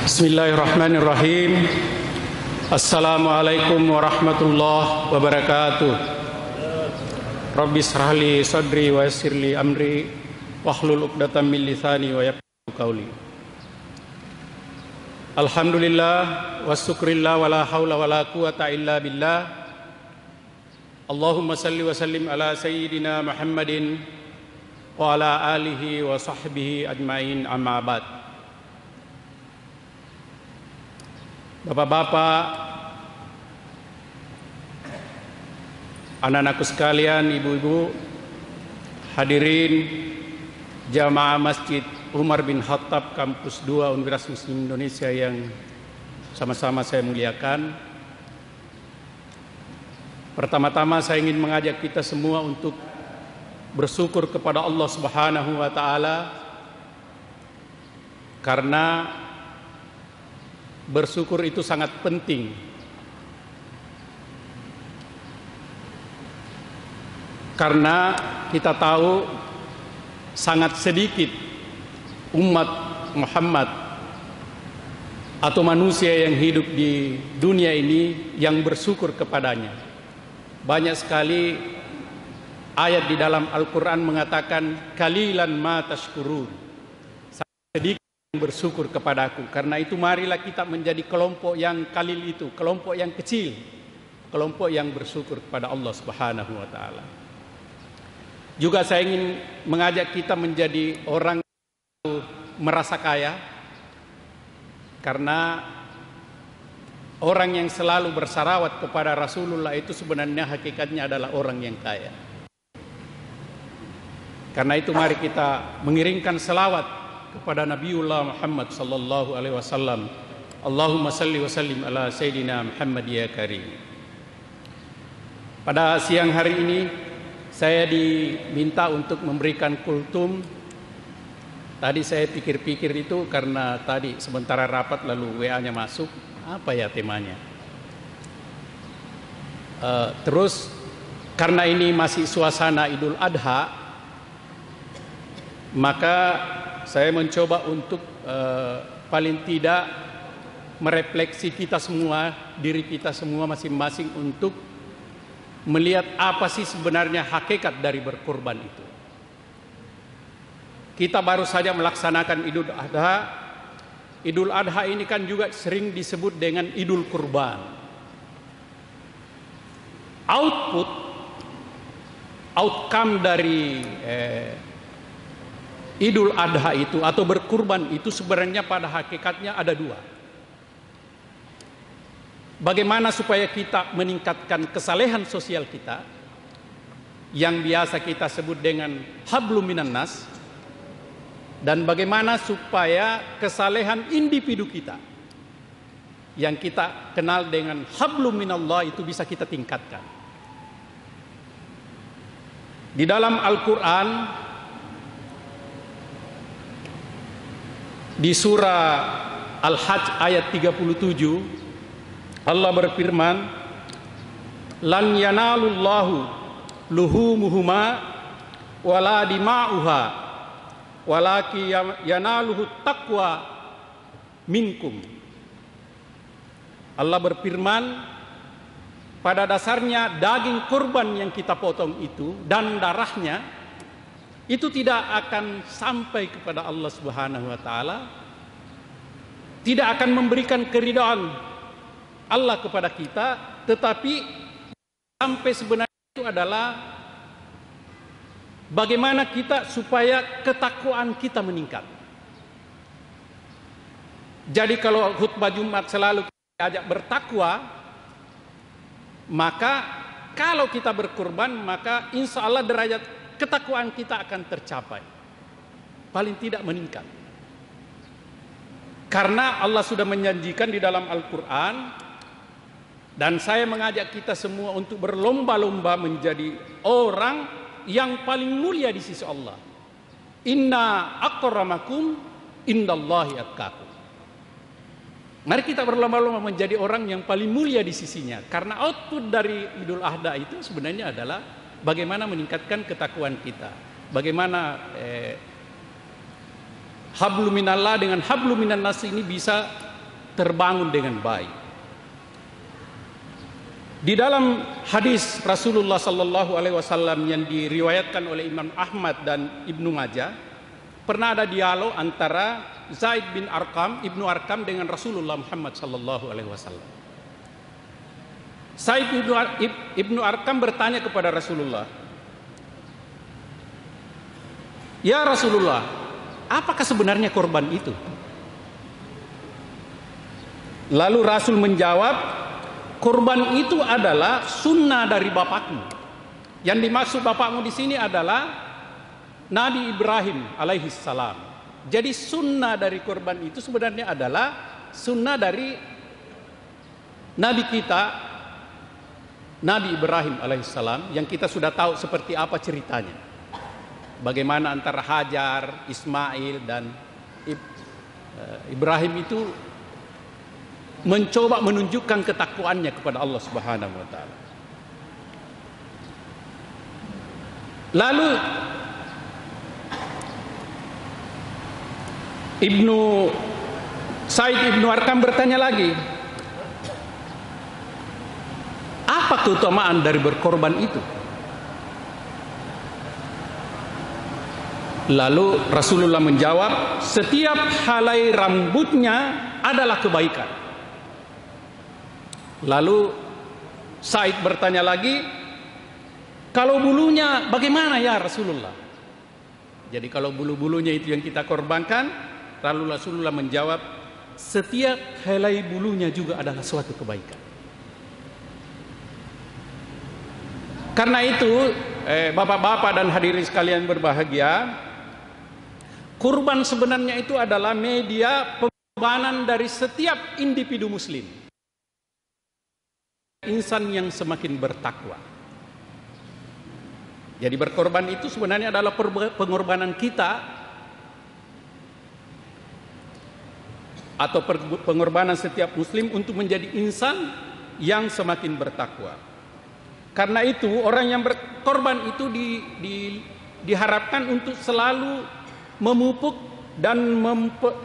Bismillahirrahmanirrahim. Assalamualaikum warahmatullahi wabarakatuh. Rabbi shrah li sadri wa yassir li amri wahlul 'uqdatam min lisani wa yafqahu qawli. Alhamdulillah wasyukrillah wala haula wala quwata illa billah. Allahumma salli wa sallim ala sayyidina Muhammadin wa ala alihi wa sahbihi ajmain, amma ba'd. Bapak-bapak, anak-anakku sekalian, ibu-ibu, hadirin jamaah Masjid Umar bin Khattab Kampus 2 Universitas Muslim Indonesia yang sama-sama saya muliakan. Pertama-tama saya ingin mengajak kita semua untuk bersyukur kepada Allah Subhanahu wa taala, karena bersyukur itu sangat penting. Karena kita tahu sangat sedikit umat Muhammad atau manusia yang hidup di dunia ini yang bersyukur kepadanya. Banyak sekali ayat di dalam Al-Quran mengatakan qalilan ma tashkurun, sangat sedikit bersyukur kepadaku. Karena itu marilah kita menjadi kelompok yang kalil itu, kelompok yang kecil, kelompok yang bersyukur kepada Allah Subhanahu wa taala. Juga saya ingin mengajak kita menjadi orang yang merasa kaya, karena orang yang selalu bersalawat kepada Rasulullah itu sebenarnya hakikatnya adalah orang yang kaya. Karena itu mari kita mengiringkan selawat kepada Nabiullah Muhammad sallallahu alaihi wasallam. Allahumma salli wa sallim ala sayyidina Muhammad ya karim. Pada siang hari ini saya diminta untuk memberikan kultum. Tadi saya pikir-pikir itu karena tadi sementara rapat lalu WA-nya masuk, apa ya temanya. Terus karena ini masih suasana Idul Adha, maka saya mencoba untuk paling tidak merefleksi kita semua, diri kita semua masing-masing, untuk melihat apa sih sebenarnya hakikat dari berkorban itu. Kita baru saja melaksanakan Idul Adha. Idul Adha ini kan juga sering disebut dengan Idul Kurban. Outcome dari Idul Adha itu atau berkurban itu sebenarnya pada hakikatnya ada dua. Bagaimana supaya kita meningkatkan kesalehan sosial kita, yang biasa kita sebut dengan hablum minan nas, dan bagaimana supaya kesalehan individu kita, yang kita kenal dengan hablum minallah, itu bisa kita tingkatkan. Di dalam Al-Quran, di surah Al-Hajj ayat 37, Allah berfirman, lan yanalullahu luhumuhuma wala dima'uha walaki yanaluhu taqwa minkum. Allah berfirman, pada dasarnya daging kurban yang kita potong itu dan darahnya itu tidak akan sampai kepada Allah Subhanahu wa taala, tidak akan memberikan keridhaan Allah kepada kita, tetapi sampai sebenarnya itu adalah bagaimana kita supaya ketakwaan kita meningkat. Jadi kalau khutbah Jumat selalu kita ajak bertakwa, maka kalau kita berkorban, maka insya Allah derajat ketakwaan kita akan tercapai, paling tidak meningkat. Karena Allah sudah menjanjikan di dalam Al-Quran, dan saya mengajak kita semua untuk berlomba-lomba menjadi orang yang paling mulia di sisi Allah. Inna akramakum indallahi atqakum. Mari kita berlomba-lomba menjadi orang yang paling mulia di sisinya. Karena output dari Idul Adha itu sebenarnya adalah bagaimana meningkatkan ketakwaan kita. Bagaimana hablu minallah dengan hablu minan nas ini bisa terbangun dengan baik. Di dalam hadis Rasulullah sallallahu alaihi wasallam yang diriwayatkan oleh Imam Ahmad dan Ibnu Majah, pernah ada dialog antara Zaid bin Arqam, Ibnu Arqam dengan Rasulullah Muhammad sallallahu alaihi wasallam. Zaid Ibnu Arqam bertanya kepada Rasulullah, "Ya Rasulullah, apakah sebenarnya korban itu?" Lalu Rasul menjawab, "Korban itu adalah sunnah dari bapakmu." Yang dimaksud bapakmu di sini adalah Nabi Ibrahim alaihissalam. Jadi sunnah dari korban itu sebenarnya adalah sunnah dari Nabi kita, Nabi Ibrahim alaihissalam, yang kita sudah tahu seperti apa ceritanya. Bagaimana antara Hajar, Ismail dan Ibrahim itu mencoba menunjukkan ketakwaannya kepada Allah Subhanahu wa taala. Lalu Said Ibnu Arqam bertanya lagi, apa keutamaan dari berkorban itu? Lalu Rasulullah menjawab, setiap helai rambutnya adalah kebaikan. Lalu Said bertanya lagi, kalau bulunya bagaimana ya Rasulullah? Jadi kalau bulu-bulunya itu yang kita korbankan, lalu Rasulullah menjawab, setiap helai bulunya juga adalah suatu kebaikan. Karena itu, bapak-bapak dan hadirin sekalian berbahagia, kurban sebenarnya itu adalah media pengorbanan dari setiap individu muslim. Insan yang semakin bertakwa. Jadi berkorban itu sebenarnya adalah pengorbanan kita atau pengorbanan setiap muslim untuk menjadi insan yang semakin bertakwa. Karena itu orang yang berkorban itu diharapkan untuk selalu memupuk dan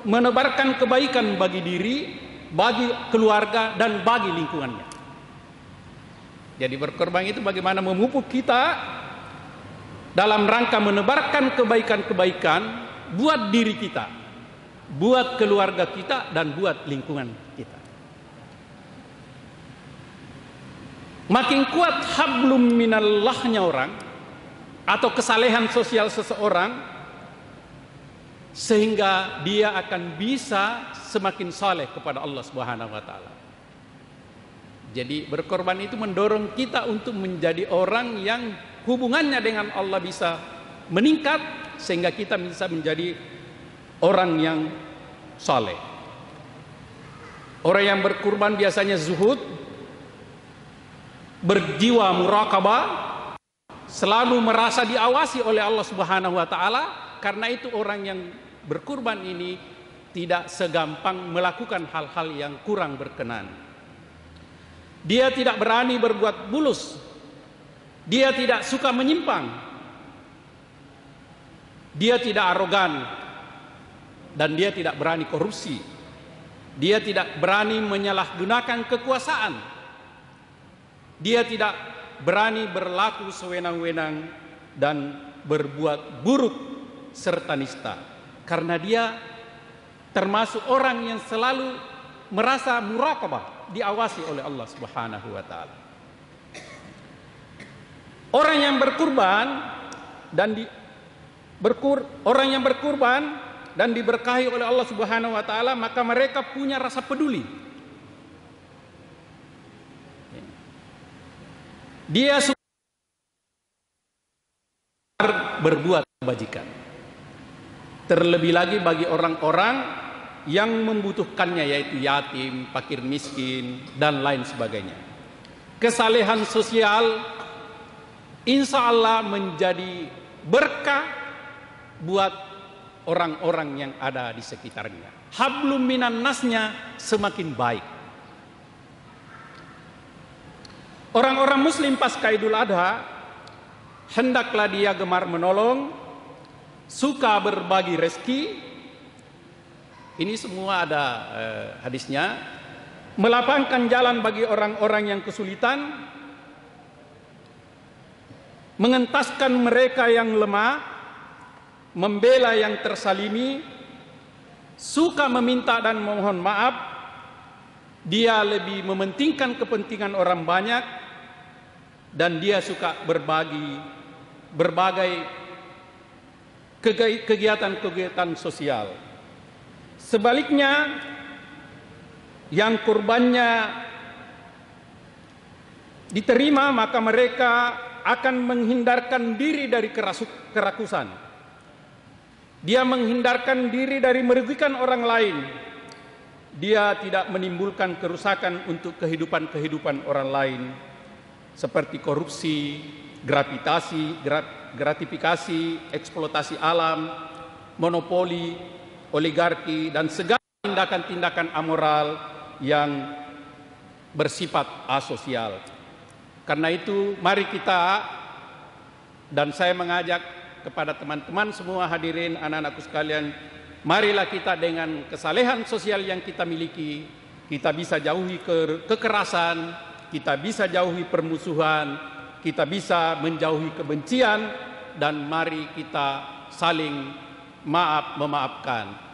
menebarkan kebaikan bagi diri, bagi keluarga dan bagi lingkungannya. Jadi berkorban itu bagaimana memupuk kita dalam rangka menebarkan kebaikan-kebaikan buat diri kita, buat keluarga kita, dan buat lingkungan kita. Makin kuat hablum minallahnya orang atau kesalehan sosial seseorang, sehingga dia akan bisa semakin saleh kepada Allah Subhanahu wa taala. Jadi berkorban itu mendorong kita untuk menjadi orang yang hubungannya dengan Allah bisa meningkat, sehingga kita bisa menjadi orang yang saleh. Orang yang berkorban biasanya zuhud, berjiwa murakabah, selalu merasa diawasi oleh Allah Subhanahu wa taala. Karena itu orang yang berkorban ini tidak segampang melakukan hal-hal yang kurang berkenan. Dia tidak berani berbuat bulus. Dia tidak suka menyimpang. Dia tidak arogan. Dan dia tidak berani korupsi. Dia tidak berani menyalahgunakan kekuasaan. Dia tidak berani berlaku sewenang-wenang dan berbuat buruk serta nista. Karena dia termasuk orang yang selalu merasa murakabah, diawasi oleh Allah Subhanahu wa taala. Orang yang berkurban dan diberkahi oleh Allah Subhanahu wa taala, maka mereka punya rasa peduli. Dia suka berbuat kebajikan. Terlebih lagi bagi orang-orang yang membutuhkannya, yaitu yatim, fakir miskin, dan lain sebagainya. Kesalehan sosial insya Allah menjadi berkah buat orang-orang yang ada di sekitarnya. Hablum minan nasnya semakin baik. Orang-orang muslim pasca Idul Adha hendaklah dia gemar menolong, suka berbagi rezeki, Ini semua ada hadisnya. Melapangkan jalan bagi orang-orang yang kesulitan, mengentaskan mereka yang lemah, membela yang tersalimi, suka meminta dan mohon maaf. Dia lebih mementingkan kepentingan orang banyak, dan dia suka berbagi berbagai kegiatan-kegiatan sosial. Sebaliknya, yang kurbannya diterima, maka mereka akan menghindarkan diri dari kerakusan. Dia menghindarkan diri dari merugikan orang lain. Dia tidak menimbulkan kerusakan untuk kehidupan orang lain, seperti korupsi, gratifikasi, eksploitasi alam, monopoli, oligarki, dan segala tindakan-tindakan amoral yang bersifat asosial. Karena itu, mari kita, dan saya mengajak kepada teman-teman semua hadirin, anak-anakku sekalian, marilah kita dengan kesalehan sosial yang kita miliki, kita bisa jauhi kekerasan, kita bisa jauhi permusuhan, kita bisa menjauhi kebencian, dan mari kita saling memaafkan.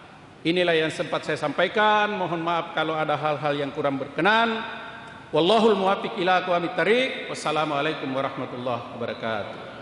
Inilah yang sempat saya sampaikan. Mohon maaf kalau ada hal-hal yang kurang berkenan. Wallahul muwaffiq ila aqwamit thariq. Wassalamualaikum warahmatullahi wabarakatuh.